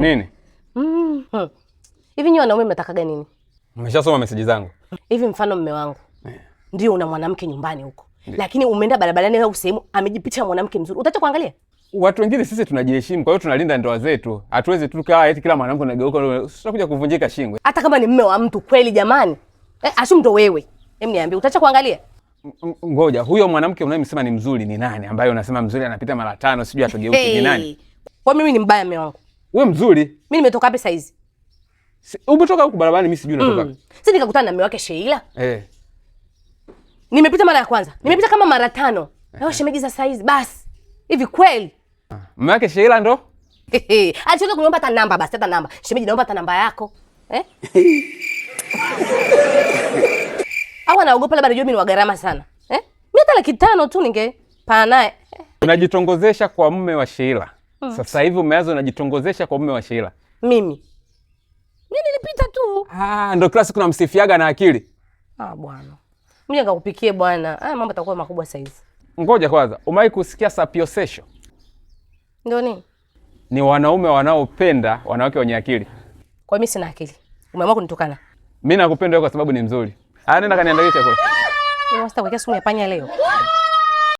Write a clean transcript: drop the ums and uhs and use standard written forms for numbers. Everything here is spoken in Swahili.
Nini? Hivi nyinyi wanaume mnatakaga nini? Umeshasoma message zangu. Hivi mfano mume wangu. Ndio una mwanamke nyumbani huko. Lakini umeenda barabarani au sehemu amejipitia mwanamke mzuri. Utaacha kuangalia? Watu wengine sisi tunajiheshimu, kwa hiyo tunalinda ndoa zetu. Hatuwezi tu kaa eti kila mwanamke anageuka, tutakuja kuvunjika shingo. Hata kama ni mume wa mtu kweli jamani. Ashumu ndo wewe. Hem, niambie utaacha kuangalia? Ngoja, huyo mwanamke unayemsema ni mzuri ni nani? Ambaye unasema mzuri anapita mara 5 sijui atogeuke ni nani? Kwa mimi ni mbaya mume wangu. Wewe mzuri? Mimi nimetoka wapi saa hizi? Umetoka huko barabarani mimi sijui unatoka. Si nikakutana na mume wake Sheila? Nimepita mara ya kwanza. Nimepita kama mara 5. Leo shemeji za saa hizi basi. Hivi kweli? Mume wake Sheila ndo? Alichoka kuniomba hata namba basi, hata namba. Shemeji naomba hata namba yako. Au anaogopa labda najua mimi ni wa gharama sana. Mimi hata 500 tu ningepaa naye. Unajitongozesha kwa mume wa Sheila. Sasa hivi umeanza unajitongozesha kwa mume wa Sheila. Mimi nilipita tu. Ndio kila siku namsifiaga na akili. Bwana. Mimi nikakupikie bwana. Mambo yatakuwa makubwa saa hizi. Ngoja kwanza, umewahi kusikia sapiosesho? Ndio nini? Ni wanaume wanaopenda wanawake wenye akili. Kwa mimi sina akili. Umeamua kunitukana. Mimi nakupenda wewe kwa sababu ni mzuri. Nenda kaniandalie chakula. Wewe unataka kuweka sumu ya panya leo?